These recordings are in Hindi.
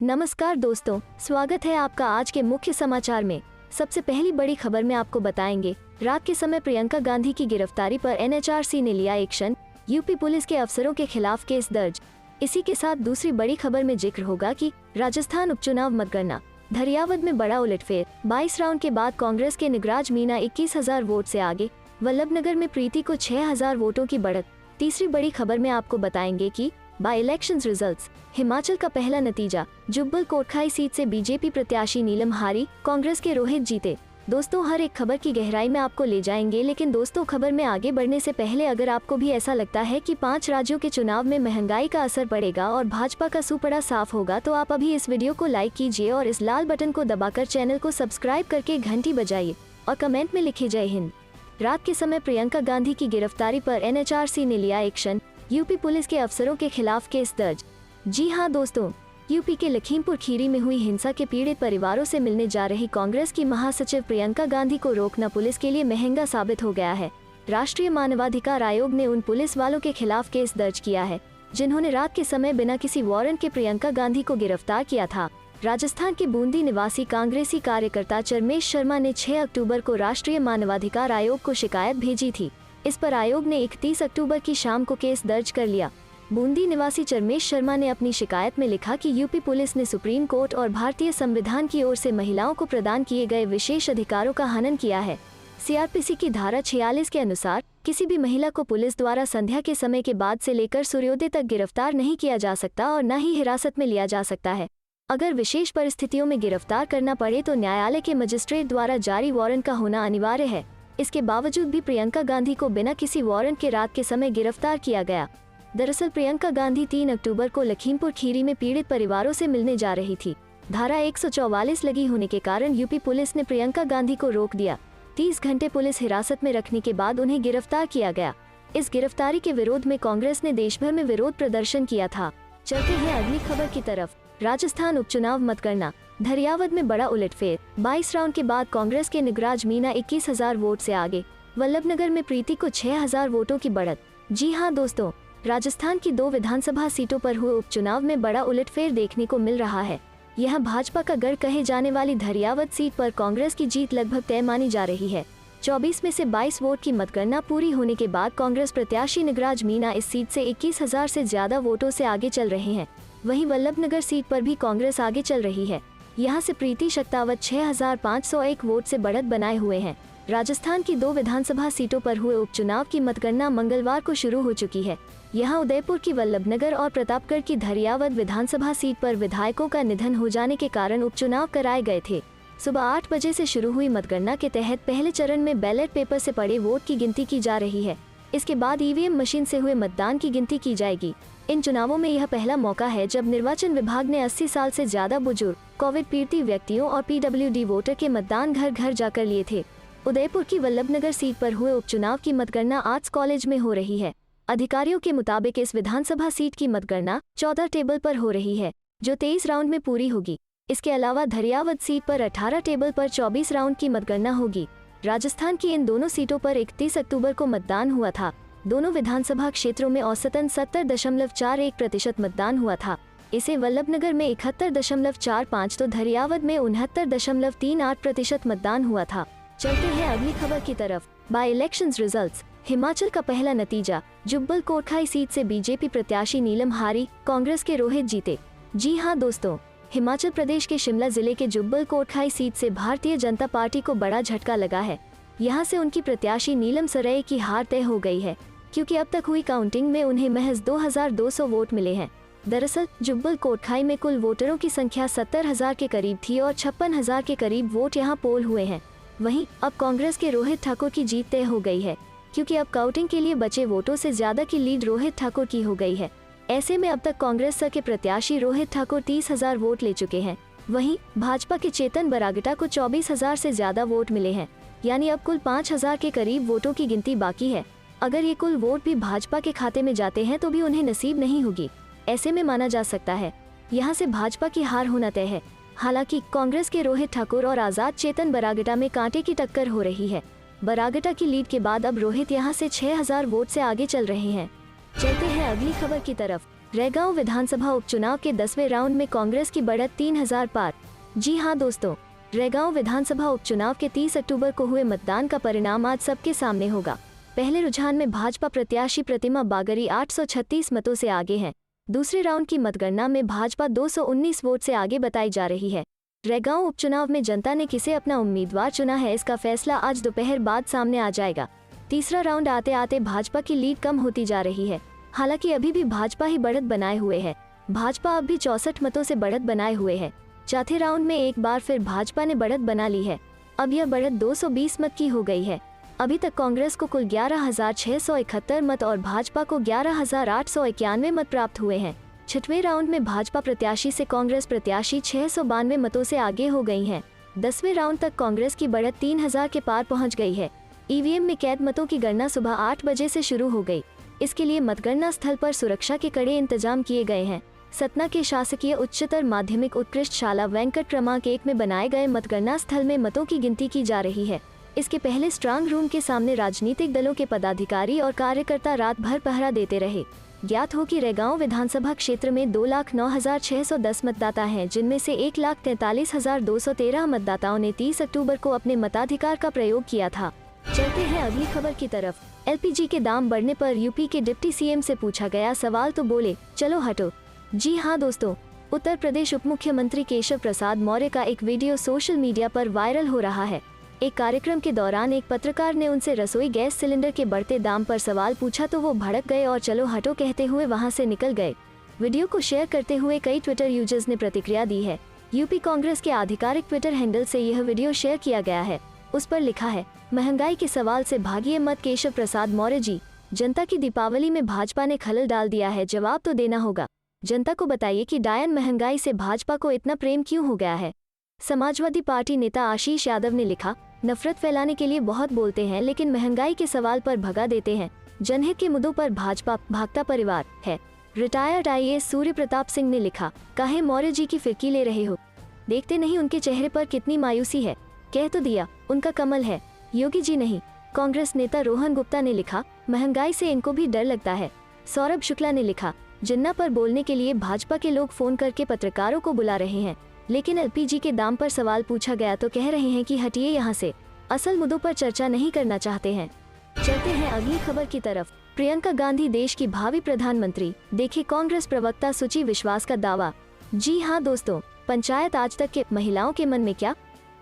नमस्कार दोस्तों, स्वागत है आपका आज के मुख्य समाचार में। सबसे पहली बड़ी खबर में आपको बताएंगे, रात के समय प्रियंका गांधी की गिरफ्तारी पर एनएचआरसी ने लिया एक्शन, यूपी पुलिस के अफसरों के खिलाफ केस दर्ज। इसी के साथ दूसरी बड़ी खबर में जिक्र होगा कि राजस्थान उपचुनाव मतगणना, धरियावद में बड़ा उलटफेर, 22 राउंड के बाद कांग्रेस के निगराज मीणा 21,000 वोट से आगे, वल्लभनगर में प्रीति को 6,000 वोटों की बढ़त। तीसरी बड़ी खबर में आपको बताएंगे कि बाई इलेक्शंस रिजल्ट्स, हिमाचल का पहला नतीजा, जुब्बल कोटखाई सीट से बीजेपी प्रत्याशी नीलम हारी, कांग्रेस के रोहित जीते। दोस्तों, हर एक खबर की गहराई में आपको ले जाएंगे, लेकिन दोस्तों खबर में आगे बढ़ने से पहले अगर आपको भी ऐसा लगता है कि 5 राज्यों के चुनाव में महंगाई का असर पड़ेगा और भाजपा का सुपड़ा साफ होगा, तो आप अभी इस वीडियो को लाइक कीजिए और इस लाल बटन को दबाकर चैनल को सब्सक्राइब करके घंटी बजाइए और कमेंट में लिखिए जय हिंद। रात के समय प्रियंका गांधी की गिरफ्तारी पर एनएचआरसी ने लिया एक्शन, यूपी पुलिस के अफसरों के खिलाफ केस दर्ज। जी हां दोस्तों, यूपी के लखीमपुर खीरी में हुई हिंसा के पीड़ित परिवारों से मिलने जा रही कांग्रेस की महासचिव प्रियंका गांधी को रोकना पुलिस के लिए महंगा साबित हो गया है। राष्ट्रीय मानवाधिकार आयोग ने उन पुलिस वालों के खिलाफ केस दर्ज किया है जिन्होंने रात के समय बिना किसी वारंट के प्रियंका गांधी को गिरफ्तार किया था। राजस्थान के बूंदी निवासी कांग्रेसी कार्यकर्ता चरमेश शर्मा ने 6 अक्टूबर को राष्ट्रीय मानवाधिकार आयोग को शिकायत भेजी थी। इस पर आयोग ने 31 अक्टूबर की शाम को केस दर्ज कर लिया। बूंदी निवासी चरमेश शर्मा ने अपनी शिकायत में लिखा कि यूपी पुलिस ने सुप्रीम कोर्ट और भारतीय संविधान की ओर से महिलाओं को प्रदान किए गए विशेष अधिकारों का हनन किया है। सीआरपीसी की धारा 46 के अनुसार किसी भी महिला को पुलिस द्वारा संध्या के समय के बाद से लेकर सूर्योदय तक गिरफ्तार नहीं किया जा सकता और न ही हिरासत में लिया जा सकता है। अगर विशेष परिस्थितियों में गिरफ्तार करना पड़े तो न्यायालय के मजिस्ट्रेट द्वारा जारी वारंट का होना अनिवार्य है। इसके बावजूद भी प्रियंका गांधी को बिना किसी वारंट के रात के समय गिरफ्तार किया गया। दरअसल प्रियंका गांधी 3 अक्टूबर को लखीमपुर खीरी में पीड़ित परिवारों से मिलने जा रही थी। धारा 144 लगी होने के कारण यूपी पुलिस ने प्रियंका गांधी को रोक दिया। 30 घंटे पुलिस हिरासत में रखने के बाद उन्हें गिरफ्तार किया गया। इस गिरफ्तारी के विरोध में कांग्रेस ने देश भर में विरोध प्रदर्शन किया था। चलते हैं अगली खबर की तरफ। राजस्थान उपचुनाव मतगणना, धरियावद में बड़ा उलटफेर, 22 राउंड के बाद कांग्रेस के निगराज मीणा 21,000 वोट से आगे, वल्लभनगर में प्रीति को 6,000 वोटों की बढ़त। जी हां दोस्तों, राजस्थान की 2 विधानसभा सीटों पर हुए उपचुनाव में बड़ा उलटफेर देखने को मिल रहा है। यहां भाजपा का गढ़ कहे जाने वाली धरियावद सीट पर कांग्रेस की जीत लगभग तय मानी जा रही है। 24 में से 22 वोट की मतगणना पूरी होने के बाद कांग्रेस प्रत्याशी निगराज मीणा इस सीट से 21,000 से ज्यादा वोटों से आगे चल रहे हैं। वहीं वल्लभनगर सीट पर भी कांग्रेस आगे चल रही है। यहां से प्रीति शक्तावत 6,501 वोट से बढ़त बनाए हुए हैं। राजस्थान की 2 विधानसभा सीटों पर हुए उपचुनाव की मतगणना मंगलवार को शुरू हो चुकी है। यहां उदयपुर की वल्लभनगर और प्रतापगढ़ की धरियावद विधानसभा सीट पर विधायकों का निधन हो जाने के कारण उपचुनाव कराए गए थे। सुबह 8 बजे से शुरू हुई मतगणना के तहत पहले चरण में बैलेट पेपर से पड़े वोट की गिनती की जा रही है। इसके बाद ईवीएम मशीन से हुए मतदान की गिनती की जाएगी। इन चुनावों में यह पहला मौका है जब निर्वाचन विभाग ने 80 साल से ज्यादा बुजुर्ग, कोविड पीड़ित व्यक्तियों और पीडब्ल्यूडी वोटर के मतदान घर घर जाकर लिए थे। उदयपुर की वल्लभनगर सीट पर हुए उपचुनाव की मतगणना आर्ट्स कॉलेज में हो रही है। अधिकारियों के मुताबिक इस विधानसभा सीट की मतगणना 14 टेबल पर हो रही है, जो 23 राउंड में पूरी होगी। इसके अलावा धरियावद सीट पर 18 टेबल पर 24 राउंड की मतगणना होगी। राजस्थान की इन दोनों सीटों पर 31 अक्टूबर को मतदान हुआ था। दोनों विधानसभा क्षेत्रों में औसतन 70.41% मतदान हुआ था। इसे वल्लभनगर में 71.45 तो धरियावद में 69.38% मतदान हुआ था। चलते हैं अगली खबर की तरफ। बाई इलेक्शंस रिजल्ट्स, हिमाचल का पहला नतीजा, जुब्बल कोटखाई सीट से बीजेपी प्रत्याशी नीलम हारी, कांग्रेस के रोहित जीते। जी हां दोस्तों, हिमाचल प्रदेश के शिमला जिले के जुब्बल कोटखाई सीट से भारतीय जनता पार्टी को बड़ा झटका लगा है। यहां से उनकी प्रत्याशी नीलम सरैया की हार तय हो गई है, क्योंकि अब तक हुई काउंटिंग में उन्हें महज 2,200 वोट मिले हैं। दरअसल जुब्बल कोटखाई में कुल वोटरों की संख्या 70,000 के करीब थी और 56,000 के करीब वोट यहां पोल हुए हैं। वहीं अब कांग्रेस के रोहित ठाकुर की जीत तय हो गई है, क्योंकि अब काउंटिंग के लिए बचे वोटों से ज्यादा की लीड रोहित ठाकुर की हो गई है। ऐसे में अब तक कांग्रेस के प्रत्याशी रोहित ठाकुर 30,000 वोट ले चुके हैं। वहीं भाजपा के चेतन बरागटा को 24,000 से ज्यादा वोट मिले हैं, यानी अब कुल 5,000 के करीब वोटों की गिनती बाकी है। अगर ये कुल वोट भी भाजपा के खाते में जाते हैं तो भी उन्हें नसीब नहीं होगी। ऐसे में माना जा सकता है यहाँ से भाजपा की हार होना तय है। हालांकि कांग्रेस के रोहित ठाकुर और आजाद चेतन बरागटा में कांटे की टक्कर हो रही है। बरागटा की लीड के बाद अब रोहित यहाँ से 6,000 वोट से आगे चल रहे हैं। चलते हैं अगली खबर की तरफ। रैगांव विधानसभा उपचुनाव के 10वें राउंड में कांग्रेस की बढ़त 3000 पार। जी हां दोस्तों, रैगांव विधानसभा उपचुनाव के 30 अक्टूबर को हुए मतदान का परिणाम आज सबके सामने होगा। पहले रुझान में भाजपा प्रत्याशी प्रतिमा बागरी 836 मतों से आगे हैं। दूसरे राउंड की मतगणना में भाजपा 219 वोट से आगे बताई जा रही है। रैगांव उपचुनाव में जनता ने किसे अपना उम्मीदवार चुना है, इसका फैसला आज दोपहर बाद सामने आ जाएगा। तीसरा राउंड आते आते भाजपा की लीड कम होती जा रही है। हालांकि अभी भी भाजपा ही बढ़त बनाए हुए है। भाजपा अब भी 64 मतों से बढ़त बनाए हुए है। चौथे राउंड में एक बार फिर भाजपा ने बढ़त बना ली है। अब यह बढ़त 220 मत की हो गई है। अभी तक कांग्रेस को कुल 11,671 मत और भाजपा को 11,891 मत प्राप्त हुए हैं। छठवें राउंड में भाजपा प्रत्याशी से कांग्रेस प्रत्याशी 692 मतों से आगे हो गई हैं। 10वें राउंड तक कांग्रेस की बढ़त 3000 के पार पहुंच गई है। ईवीएम में कैद मतों की गणना सुबह 8 बजे से शुरू हो गई। इसके लिए मतगणना स्थल पर सुरक्षा के कड़े इंतजाम किए गए हैं। सतना के शासकीय उच्चतर माध्यमिक उत्कृष्ट शाला वेंकट क्रमांक 1 में बनाए गए मतगणना स्थल में मतों की गिनती की जा रही है। इसके पहले स्ट्रांग रूम के सामने राजनीतिक दलों के पदाधिकारी और कार्यकर्ता रात भर पहरा देते रहे। ज्ञात हो कि रैगांव विधानसभा क्षेत्र में 2,09,610 मतदाता हैं, जिनमें से 1,43,213 मतदाताओं ने 30 अक्टूबर को अपने मताधिकार का प्रयोग किया था। चलते हैं अगली खबर की तरफ। एलपीजी के दाम बढ़ने पर यूपी के डिप्टी सीएम से पूछा गया सवाल तो बोले, चलो हटो। जी हां दोस्तों, उत्तर प्रदेश उप मुख्यमंत्री केशव प्रसाद मौर्य का एक वीडियो सोशल मीडिया पर वायरल हो रहा है। एक कार्यक्रम के दौरान एक पत्रकार ने उनसे रसोई गैस सिलेंडर के बढ़ते दाम पर सवाल पूछा तो वो भड़क गए और चलो हटो कहते हुए वहां से निकल गए। वीडियो को शेयर करते हुए कई ट्विटर यूजर्स ने प्रतिक्रिया दी है। यूपी कांग्रेस के आधिकारिक ट्विटर हैंडल से यह वीडियो शेयर किया गया है। उस पर लिखा है, महंगाई के सवाल से भागिए मत केशव प्रसाद मौर्य जी। जनता की दीपावली में भाजपा ने खलल डाल दिया है, जवाब तो देना होगा। जनता को बताइए कि डायन महंगाई से भाजपा को इतना प्रेम क्यों हो गया है। समाजवादी पार्टी नेता आशीष यादव ने लिखा, नफरत फैलाने के लिए बहुत बोलते हैं लेकिन महंगाई के सवाल पर भगा देते हैं। जनहित के मुद्दों पर भाजपा भागता परिवार है। रिटायर्ड आईएएस सूर्य प्रताप सिंह ने लिखा, काहे मौर्य जी की फिरकी ले रहे हो, देखते नहीं उनके चेहरे पर कितनी मायूसी है। कह तो दिया उनका कमल है, योगी जी नहीं। कांग्रेस नेता रोहन गुप्ता ने लिखा, महंगाई से इनको भी डर लगता है। सौरभ शुक्ला ने लिखा, जिन्ना पर बोलने के लिए भाजपा के लोग फोन करके पत्रकारों को बुला रहे हैं, लेकिन एलपीजी के दाम पर सवाल पूछा गया तो कह रहे हैं कि हटिए यहाँ से, असल मुद्दों पर चर्चा नहीं करना चाहते हैं। चलते हैं अगली खबर की तरफ। प्रियंका गांधी देश की भावी प्रधानमंत्री, देखे कांग्रेस प्रवक्ता सुची विश्वास का दावा। जी हां दोस्तों, पंचायत आज तक के महिलाओं के मन में क्या।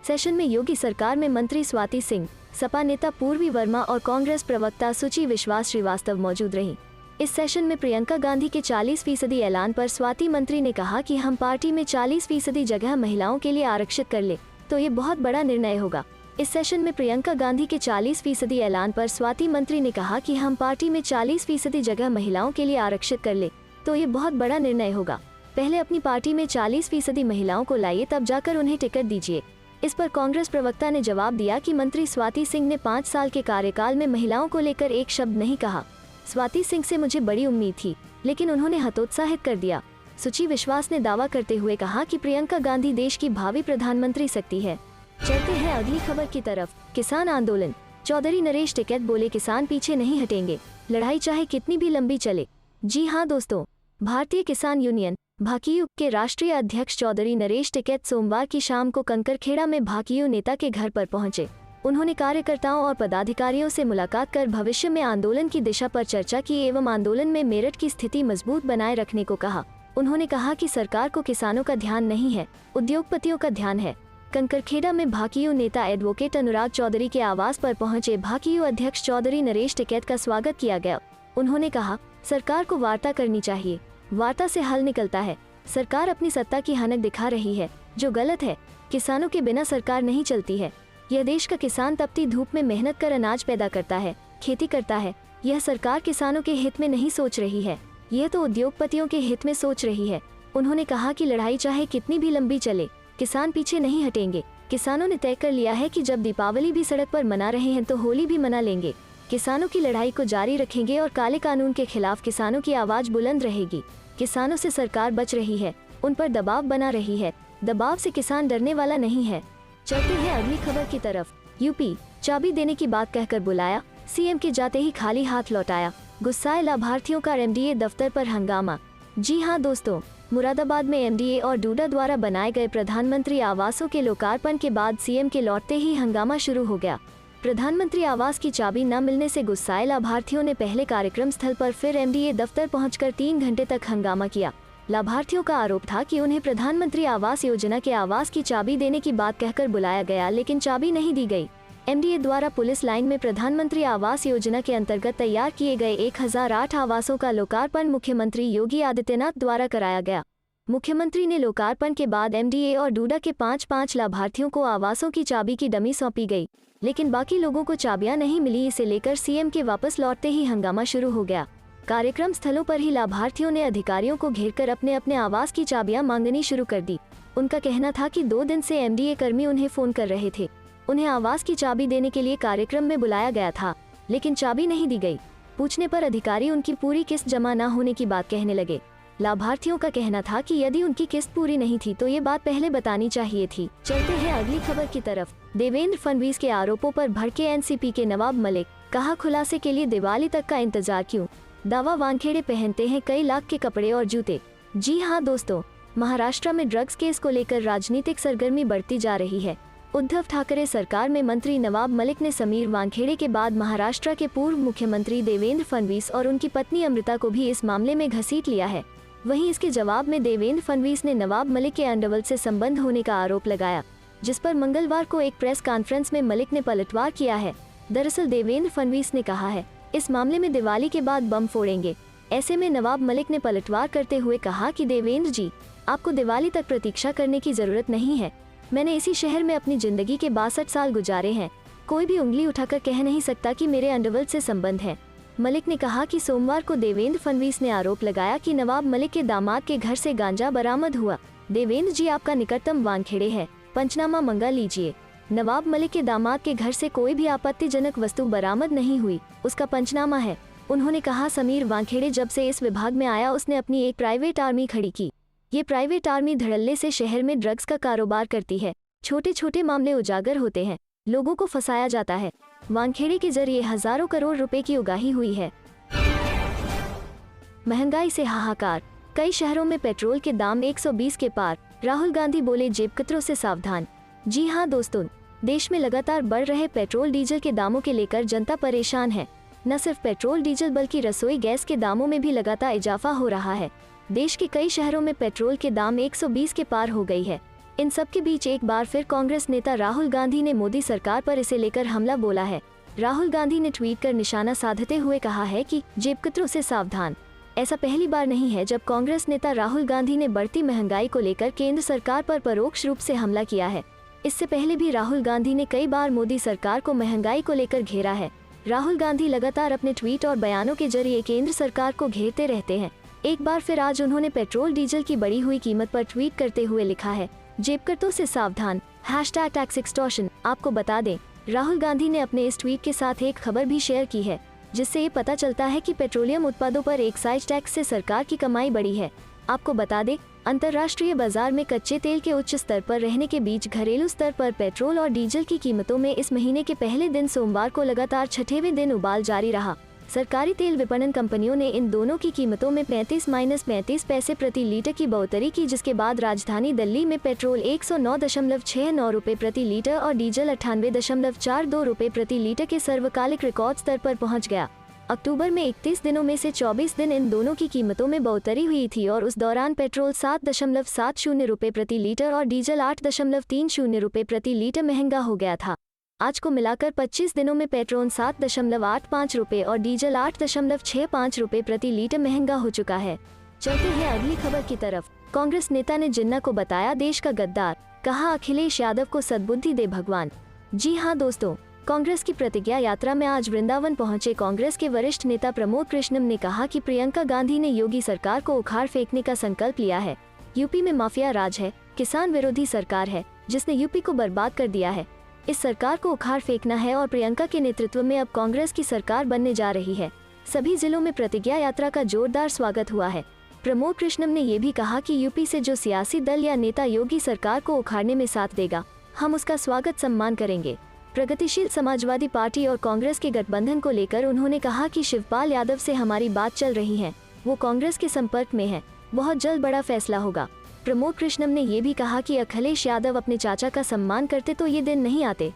सेशन में योगी सरकार में मंत्री स्वाति सिंह, सपा नेता पूर्वी वर्मा और कांग्रेस प्रवक्ता सुची विश्वास श्रीवास्तव मौजूद रहीं। इस सेशन में प्रियंका गांधी के 40% ऐलान पर स्वाति मंत्री ने कहा कि हम पार्टी में 40% जगह महिलाओं के लिए आरक्षित कर ले तो ये बहुत बड़ा निर्णय होगा। इस सेशन में प्रियंका गांधी के 40% ऐलान पर स्वाति मंत्री ने कहा कि हम पार्टी में 40% जगह महिलाओं के लिए आरक्षित कर ले तो ये बहुत बड़ा निर्णय होगा। पहले अपनी पार्टी में 40% महिलाओं को लाइए, तब जाकर उन्हें टिकट दीजिए। इस पर कांग्रेस प्रवक्ता ने जवाब दिया कि मंत्री स्वाति सिंह ने 5 साल के कार्यकाल में महिलाओं को लेकर एक शब्द नहीं कहा। स्वाति सिंह से मुझे बड़ी उम्मीद थी, लेकिन उन्होंने हतोत्साहित कर दिया। सुची विश्वास ने दावा करते हुए कहा कि प्रियंका गांधी देश की भावी प्रधानमंत्री सकती है। चलते हैं अगली खबर की तरफ। किसान आंदोलन, चौधरी नरेश टिकैत बोले किसान पीछे नहीं हटेंगे, लड़ाई चाहे कितनी भी लंबी चले। जी हां दोस्तों, भारतीय किसान यूनियन भाकियू के राष्ट्रीय अध्यक्ष चौधरी नरेश टिकैत सोमवार की शाम को कंकरखेड़ा में भाकियू नेता के घर पर पहुंचे। उन्होंने कार्यकर्ताओं और पदाधिकारियों से मुलाकात कर भविष्य में आंदोलन की दिशा पर चर्चा की एवं आंदोलन में मेरठ की स्थिति मजबूत बनाए रखने को कहा। उन्होंने कहा कि सरकार को किसानों का ध्यान नहीं है, उद्योगपतियों का ध्यान है। कंकरखेड़ा में भाकियू नेता एडवोकेट अनुराग चौधरी के आवास पर पहुंचे भाकियू अध्यक्ष चौधरी नरेश टिकैत का स्वागत किया गया। उन्होंने कहा, सरकार को वार्ता करनी चाहिए, वार्ता से हल निकलता है। सरकार अपनी सत्ता की हनक दिखा रही है, जो गलत है। किसानों के बिना सरकार नहीं चलती है। यह देश का किसान तपती धूप में मेहनत कर अनाज पैदा करता है, खेती करता है। यह सरकार किसानों के हित में नहीं सोच रही है, यह तो उद्योगपतियों के हित में सोच रही है। उन्होंने कहा कि लड़ाई चाहे कितनी भी लंबी चले, किसान पीछे नहीं हटेंगे। किसानों ने तय कर लिया है कि जब दीपावली भी सड़क पर मना रहे हैं तो होली भी मना लेंगे। किसानों की लड़ाई को जारी रखेंगे और काले कानून के खिलाफ किसानों की आवाज बुलंद रहेगी। किसानों से सरकार बच रही है, उन पर दबाव बना रही है। दबाव से किसान डरने वाला नहीं है। चलते हैं अगली खबर की तरफ। यूपी चाबी देने की बात कहकर बुलाया, सीएम के जाते ही खाली हाथ लौटाया। गुस्साए लाभार्थियों का एमडीए दफ्तर पर हंगामा। जी हाँ दोस्तों, मुरादाबाद में एनडीए और डूडा द्वारा बनाए गए प्रधानमंत्री आवासों के लोकार्पण के बाद सीएम के लौटते ही हंगामा शुरू हो गया। प्रधानमंत्री आवास की चाबी न मिलने से गुस्साए लाभार्थियों ने पहले कार्यक्रम स्थल पर फिर एनडीए दफ्तर पहुंचकर 3 घंटे तक हंगामा किया। लाभार्थियों का आरोप था कि उन्हें प्रधानमंत्री आवास योजना के आवास की चाबी देने की बात कहकर बुलाया गया, लेकिन चाबी नहीं दी गई। एनडीए द्वारा पुलिस लाइन में प्रधानमंत्री आवास योजना के अंतर्गत तैयार किए गए 1008 आवासों का लोकार्पण मुख्यमंत्री योगी आदित्यनाथ द्वारा कराया गया। मुख्यमंत्री ने लोकार्पण के बाद एनडीए और डूडा के 5-5 लाभार्थियों को आवासों की चाबी की डमी सौंपी गई, लेकिन बाकी लोगों को चाबियां नहीं मिली। इसे लेकर सीएम के वापस लौटते ही हंगामा शुरू हो गया। कार्यक्रम स्थलों पर ही लाभार्थियों ने अधिकारियों को घेरकर अपने अपने आवास की चाबियां मांगनी शुरू कर दी। उनका कहना था कि 2 दिन से एनडीए कर्मी उन्हें फोन कर रहे थे। उन्हें आवास की चाबी देने के लिए कार्यक्रम में बुलाया गया था, लेकिन चाबी नहीं दी गई। पूछने पर अधिकारी उनकी पूरी किस्त जमा न होने की बात कहने लगे। लाभार्थियों का कहना था कि यदि उनकी किस्त पूरी नहीं थी तो ये बात पहले बतानी चाहिए थी। चलते हैं अगली खबर की तरफ। देवेंद्र फडणवीस के आरोपों पर भड़के एनसीपी के नवाब मलिक, कहा खुलासे के लिए दिवाली तक का इंतजार क्यों। दावा वानखेड़े पहनते हैं कई लाख के कपड़े और जूते। जी हाँ दोस्तों, महाराष्ट्र में ड्रग्स केस को लेकर राजनीतिक सरगर्मी बढ़ती जा रही है। उद्धव ठाकरे सरकार में मंत्री नवाब मलिक ने समीर वानखेड़े के बाद महाराष्ट्र के पूर्व मुख्यमंत्री देवेंद्र फडणवीस और उनकी पत्नी अमृता को भी इस मामले में घसीट लिया है। वहीं इसके जवाब में देवेंद्र फडणवीस ने नवाब मलिक के अंडरवर्ल्ड से संबंध होने का आरोप लगाया, जिस पर मंगलवार को एक प्रेस कॉन्फ्रेंस में मलिक ने पलटवार किया है। दरअसल देवेंद्र फडणवीस ने कहा है, इस मामले में दिवाली के बाद बम फोड़ेंगे। ऐसे में नवाब मलिक ने पलटवार करते हुए कहा कि देवेंद्र जी, आपको दिवाली तक प्रतीक्षा करने की जरूरत नहीं है। मैंने इसी शहर में अपनी जिंदगी के 62 साल गुजारे हैं। कोई भी उंगली उठाकर कह नहीं सकता कि मेरे अंडरवर्ल्ड से संबंध है। मलिक ने कहा कि सोमवार को देवेंद्र फडणवीस ने आरोप लगाया कि नवाब मलिक के दामाद के घर से गांजा बरामद हुआ। देवेंद्र जी, आपका निकटतम वानखेड़े है, पंचनामा मंगा लीजिए। नवाब मलिक के दामाद के घर से कोई भी आपत्तिजनक वस्तु बरामद नहीं हुई, उसका पंचनामा है। उन्होंने कहा, समीर वानखेड़े जब से इस विभाग में आया उसने अपनी एक प्राइवेट आर्मी खड़ी की। ये प्राइवेट आर्मी धड़ल्ले से शहर में ड्रग्स का कारोबार करती है। छोटे छोटे मामले उजागर होते हैं, लोगों को फंसाया जाता है। वानखेड़े के जरिए हजारों करोड़ रुपए की उगाही हुई है। महंगाई से हाहाकार, कई शहरों में पेट्रोल के दाम 120 के पार। राहुल गांधी बोले, जेबकतरों से सावधान। जी हाँ दोस्तों, देश में लगातार बढ़ रहे पेट्रोल डीजल के दामों के लेकर जनता परेशान है। न सिर्फ पेट्रोल डीजल बल्कि रसोई गैस के दामों में भी लगातार इजाफा हो रहा है। देश के कई शहरों में पेट्रोल के दाम 120 के पार हो गई है। इन सब के बीच एक बार फिर कांग्रेस नेता राहुल गांधी ने मोदी सरकार पर इसे लेकर हमला बोला है। राहुल गांधी ने ट्वीट कर निशाना साधते हुए कहा है कि जेबकतरों से सावधान। ऐसा पहली बार नहीं है जब कांग्रेस नेता राहुल गांधी ने बढ़ती महंगाई को लेकर केंद्र सरकार पर परोक्ष रूप से हमला किया है। इससे पहले भी राहुल गांधी ने कई बार मोदी सरकार को महंगाई को लेकर घेरा है। राहुल गांधी लगातार अपने ट्वीट और बयानों के जरिए केंद्र सरकार को घेरते रहते हैं। एक बार फिर आज उन्होंने पेट्रोल डीजल की बढ़ी हुई कीमत पर ट्वीट करते हुए लिखा है, जेबकतरों से सावधान, #टैक्स एक्सटॉर्शन। आपको बता दें, राहुल गांधी ने अपने इस ट्वीट के साथ एक खबर भी शेयर की है, जिससे ये पता चलता है कि पेट्रोलियम उत्पादों पर एक्साइज टैक्स से सरकार की कमाई बढ़ी है। आपको बता दें, अंतर्राष्ट्रीय बाजार में कच्चे तेल के उच्च स्तर पर रहने के बीच घरेलू स्तर पर पेट्रोल और डीजल की कीमतों में इस महीने के पहले दिन सोमवार को लगातार 6वें दिन उबाल जारी रहा। सरकारी तेल विपणन कंपनियों ने इन दोनों की कीमतों में 35 पैसे प्रति लीटर की बढ़ोतरी की, जिसके बाद राजधानी दिल्ली में पेट्रोल 109.69 रुपये प्रति लीटर और डीजल 98.42 रुपये प्रति लीटर के सर्वकालिक रिकॉर्ड स्तर पर पहुंच गया। अक्टूबर में 31 दिनों में से 24 दिन इन दोनों की कीमतों में बढ़ोतरी हुई थी और उस दौरान पेट्रोल 7.70 रुपये प्रति लीटर और डीजल 8.30 रुपये प्रति लीटर महंगा हो गया था। आज को मिलाकर 25 दिनों में पेट्रोल 7.85 रुपये और डीजल 8.65 रुपये प्रति लीटर महंगा हो चुका है। चलते हैं अगली खबर की तरफ। कांग्रेस नेता ने जिन्ना को बताया देश का गद्दार, कहा अखिलेश यादव को सद्बुद्धि दे भगवान। जी हाँ दोस्तों, कांग्रेस की प्रतिज्ञा यात्रा में आज वृंदावन पहुंचे कांग्रेस के वरिष्ठ नेता प्रमोद कृष्णम ने कहा कि प्रियंका गांधी ने योगी सरकार को उखाड़ फेंकने का संकल्प लिया है। यूपी में माफिया राज है, किसान विरोधी सरकार है जिसने यूपी को बर्बाद कर दिया है। इस सरकार को उखाड़ फेंकना है और प्रियंका के नेतृत्व में अब कांग्रेस की सरकार बनने जा रही है। सभी जिलों में प्रतिज्ञा यात्रा का जोरदार स्वागत हुआ है। प्रमोद कृष्णम ने ये भी कहा कि यूपी से जो सियासी दल या नेता योगी सरकार को उखाड़ने में साथ देगा, हम उसका स्वागत सम्मान करेंगे। प्रगतिशील समाजवादी पार्टी और कांग्रेस के गठबंधन को लेकर उन्होंने कहा कि शिवपाल यादव से हमारी बात चल रही है, वो कांग्रेस के संपर्क में है। बहुत जल्द बड़ा फैसला होगा। प्रमोद कृष्णम ने ये भी कहा कि अखिलेश यादव अपने चाचा का सम्मान करते तो ये दिन नहीं आते।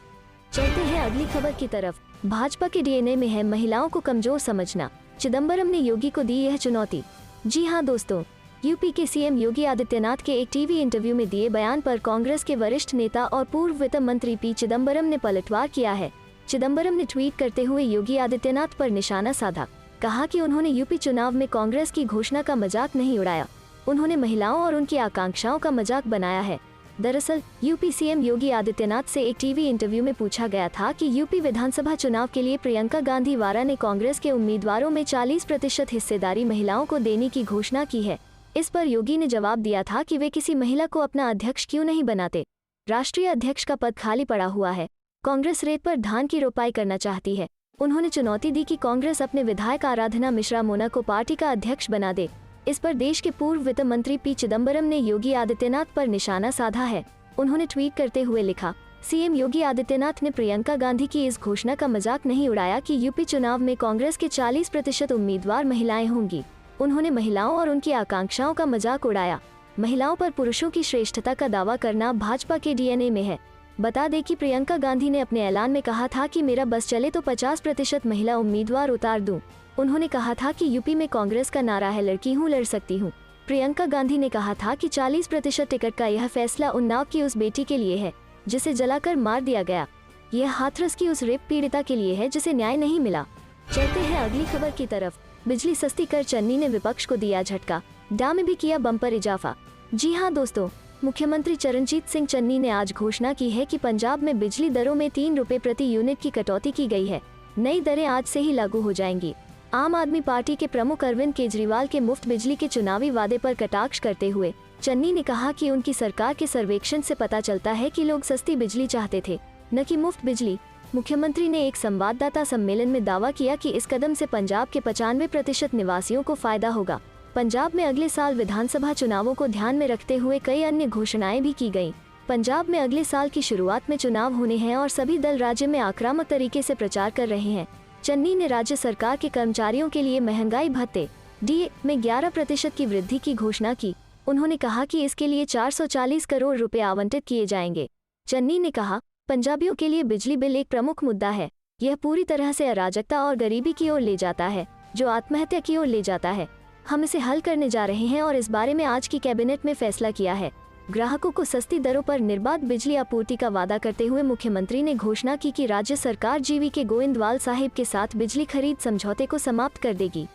चलते हैं अगली खबर की तरफ। भाजपा के डीएनए में है महिलाओं को कमजोर समझना, चिदम्बरम ने योगी को दी यह चुनौती। जी हाँ दोस्तों, यूपी के सीएम योगी आदित्यनाथ के एक टीवी इंटरव्यू में दिए बयान पर कांग्रेस के वरिष्ठ नेता और पूर्व वित्त मंत्री पी चिदम्बरम ने पलटवार किया है। चिदम्बरम ने ट्वीट करते हुए योगी आदित्यनाथ पर निशाना साधा, कहा कि उन्होंने यूपी चुनाव में कांग्रेस की घोषणा का मजाक नहीं उड़ाया, उन्होंने महिलाओं और उनकी आकांक्षाओं का मजाक बनाया है। दरअसल यूपी सीएम योगी आदित्यनाथ से एक टीवी इंटरव्यू में पूछा गया था कि यूपी विधानसभा चुनाव के लिए प्रियंका गांधी वारा ने कांग्रेस के उम्मीदवारों में 40% हिस्सेदारी महिलाओं को देने की घोषणा की है। इस पर योगी ने जवाब दिया था कि वे किसी महिला को अपना अध्यक्ष क्यों नहीं बनाते, राष्ट्रीय अध्यक्ष का पद खाली पड़ा हुआ है, कांग्रेस रेत पर धान की रोपाई करना चाहती है। उन्होंने चुनौती दी कि कांग्रेस अपने विधायक आराधना मिश्रा मोना को पार्टी का अध्यक्ष बना दे। इस पर देश के पूर्व वित्त मंत्री पी चिदम्बरम ने योगी आदित्यनाथ पर निशाना साधा है। उन्होंने ट्वीट करते हुए लिखा, सीएम योगी आदित्यनाथ ने प्रियंका गांधी की इस घोषणा का मजाक नहीं उड़ाया कि यूपी चुनाव में कांग्रेस के 40% उम्मीदवार महिलाएं होंगी। उन्होंने महिलाओं और उनकी आकांक्षाओं का मजाक उड़ाया। महिलाओं पर पुरुषों की श्रेष्ठता का दावा करना भाजपा के डीएनए में है। बता दें कि प्रियंका गांधी ने अपने ऐलान में कहा था कि मेरा बस चले तो 50% महिला उम्मीदवार उतार दूं। उन्होंने कहा था कि यूपी में कांग्रेस का नारा है लड़की हूँ लड़ सकती हूँ। प्रियंका गांधी ने कहा था कि 40% टिकट का यह फैसला उन्नाव की उस बेटी के लिए है जिसे जलाकर मार दिया गया। यह हाथरस की उस रेप पीड़िता के लिए है जिसे न्याय नहीं मिला। चलते हैं अगली खबर की तरफ। बिजली सस्ती कर चन्नी ने विपक्ष को दिया झटका, डा में भी किया बम्पर इजाफा। जी हाँ दोस्तों, मुख्यमंत्री चरणजीत सिंह चन्नी ने आज घोषणा की है कि पंजाब में बिजली दरों में 3 रुपए प्रति यूनिट की कटौती की गई है। नई दरें आज से ही लागू हो जाएंगी। आम आदमी पार्टी के प्रमुख अरविंद केजरीवाल के मुफ्त बिजली के चुनावी वादे पर कटाक्ष करते हुए चन्नी ने कहा कि उनकी सरकार के सर्वेक्षण से पता चलता है कि लोग सस्ती बिजली चाहते थे, न कि मुफ्त बिजली। मुख्यमंत्री ने एक संवाददाता सम्मेलन में दावा किया कि इस कदम से पंजाब के 95% निवासियों को फायदा होगा। पंजाब में अगले साल विधानसभा चुनावों को ध्यान में रखते हुए कई अन्य घोषणाएं भी की गयी। पंजाब में अगले साल की शुरुआत में चुनाव होने हैं और सभी दल राज्य में आक्रामक तरीके से प्रचार कर रहे हैं। चन्नी ने राज्य सरकार के कर्मचारियों के लिए महंगाई भत्ते डीए में 11% की वृद्धि की घोषणा की। उन्होंने कहा कि इसके लिए 440 करोड़ रुपए आवंटित किए जाएंगे। चन्नी ने कहा, पंजाबियों के लिए बिजली बिल एक प्रमुख मुद्दा है। यह पूरी तरह से अराजकता और गरीबी की ओर ले जाता है, जो आत्महत्या की ओर ले जाता है। हम इसे हल करने जा रहे हैं और इस बारे में आज की कैबिनेट में फैसला किया है। ग्राहकों को सस्ती दरों पर निर्बाध बिजली आपूर्ति का वादा करते हुए मुख्यमंत्री ने घोषणा की कि राज्य सरकार जीवी के गोविंदवाल साहिब के साथ बिजली खरीद समझौते को समाप्त कर देगी।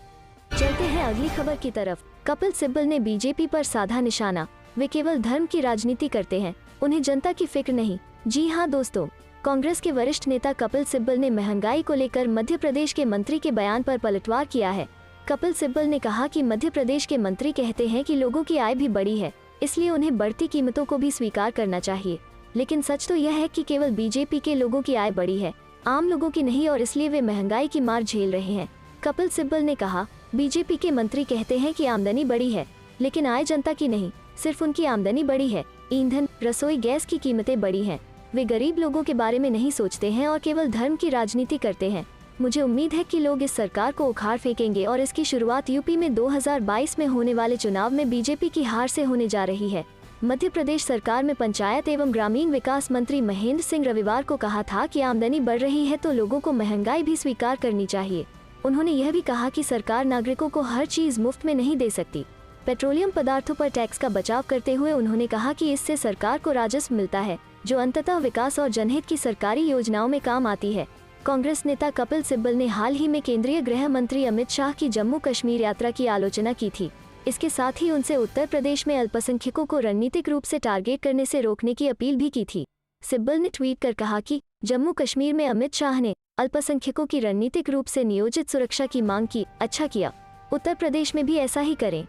चलते हैं अगली खबर की तरफ। कपिल सिब्बल ने बीजेपी पर साधा निशाना, वे केवल धर्म की राजनीति करते हैं, उन्हें जनता की फिक्र नहीं। जी हाँ दोस्तों, कांग्रेस के वरिष्ठ नेता कपिल सिब्बल ने महंगाई को लेकर मध्य प्रदेश के मंत्री के बयान पर पलटवार किया है। कपिल सिब्बल ने कहा कि मध्य प्रदेश के मंत्री कहते हैं कि लोगों की आय भी बढ़ी है, इसलिए उन्हें बढ़ती कीमतों को भी स्वीकार करना चाहिए। लेकिन सच तो यह है कि केवल बीजेपी के लोगों की आय बढ़ी है, आम लोगों की नहीं, और इसलिए वे महंगाई की मार झेल रहे हैं। कपिल सिब्बल ने कहा, बीजेपी के मंत्री कहते हैं कि आमदनी बढ़ी है, लेकिन आय जनता की नहीं, सिर्फ उनकी आमदनी बढ़ी है। ईंधन, रसोई गैस की कीमतें बढ़ी हैं। वे गरीब लोगों के बारे में नहीं सोचते हैं और केवल धर्म की राजनीति करते हैं। मुझे उम्मीद है कि लोग इस सरकार को उखाड़ फेंकेंगे और इसकी शुरुआत यूपी में 2022 में होने वाले चुनाव में बीजेपी की हार से होने जा रही है। मध्य प्रदेश सरकार में पंचायत एवं ग्रामीण विकास मंत्री महेंद्र सिंह रविवार को कहा था कि आमदनी बढ़ रही है तो लोगों को महंगाई भी स्वीकार करनी चाहिए। उन्होंने यह भी कहा कि सरकार नागरिकों को हर चीज मुफ्त में नहीं दे सकती। पेट्रोलियम पदार्थों पर टैक्स का बचाव करते हुए उन्होंने कहा कि इससे सरकार को राजस्व मिलता है, जो अंततः विकास और जनहित की सरकारी योजनाओं में काम आती है। कांग्रेस नेता कपिल सिब्बल ने हाल ही में केंद्रीय गृह मंत्री अमित शाह की जम्मू कश्मीर यात्रा की आलोचना की थी। इसके साथ ही उनसे उत्तर प्रदेश में अल्पसंख्यकों को रणनीतिक रूप से टारगेट करने से रोकने की अपील भी की थी। सिब्बल ने ट्वीट कर कहा कि जम्मू कश्मीर में अमित शाह ने अल्पसंख्यकों की रणनीतिक रूप से नियोजित सुरक्षा की मांग की, अच्छा किया, उत्तर प्रदेश में भी ऐसा ही करें।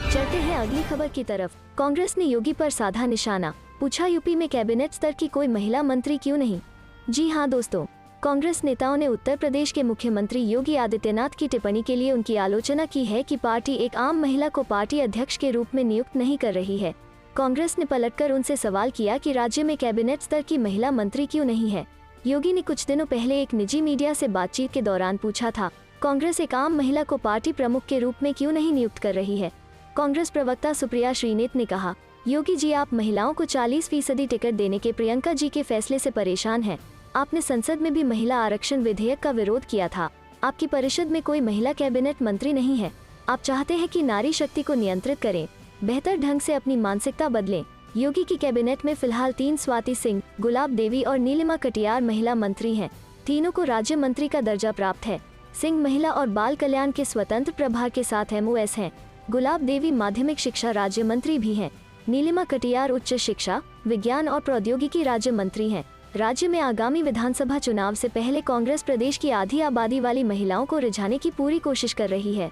चलते हैं अगली खबर की तरफ। कांग्रेस ने योगी पर साधा निशाना, पूछा यूपी में कैबिनेट स्तर की कोई महिला मंत्री क्यों नहीं। जी हाँ दोस्तों, कांग्रेस नेताओं ने उत्तर प्रदेश के मुख्यमंत्री योगी आदित्यनाथ की टिप्पणी के लिए उनकी आलोचना की है कि पार्टी एक आम महिला को पार्टी अध्यक्ष के रूप में नियुक्त नहीं कर रही है। कांग्रेस ने पलटकर उनसे सवाल किया कि राज्य में कैबिनेट स्तर की महिला मंत्री क्यों नहीं है। योगी ने कुछ दिनों पहले एक निजी मीडिया से बातचीत के दौरान पूछा था, कांग्रेस एक आम महिला को पार्टी प्रमुख के रूप में क्यों नहीं नियुक्त कर रही है। कांग्रेस प्रवक्ता सुप्रिया श्रीनेत ने कहा, योगी जी आप महिलाओं को 40% टिकट देने के प्रियंका जी के फैसले से परेशान हैं। आपने संसद में भी महिला आरक्षण विधेयक का विरोध किया था। आपकी परिषद में कोई महिला कैबिनेट मंत्री नहीं है। आप चाहते हैं कि नारी शक्ति को नियंत्रित करें, बेहतर ढंग से अपनी मानसिकता बदलें। योगी की कैबिनेट में फिलहाल 3 स्वाति सिंह, गुलाब देवी और नीलिमा कटियार महिला मंत्री हैं। तीनों को राज्य मंत्री का दर्जा प्राप्त है। सिंह महिला और बाल कल्याण के स्वतंत्र प्रभार के साथ MOS हैं। गुलाब देवी माध्यमिक शिक्षा राज्य मंत्री भी हैं। नीलिमा कटियार उच्च शिक्षा, विज्ञान और प्रौद्योगिकी राज्य मंत्री हैं। राज्य में आगामी विधानसभा चुनाव से पहले कांग्रेस प्रदेश की आधी आबादी वाली महिलाओं को रिझाने की पूरी कोशिश कर रही है।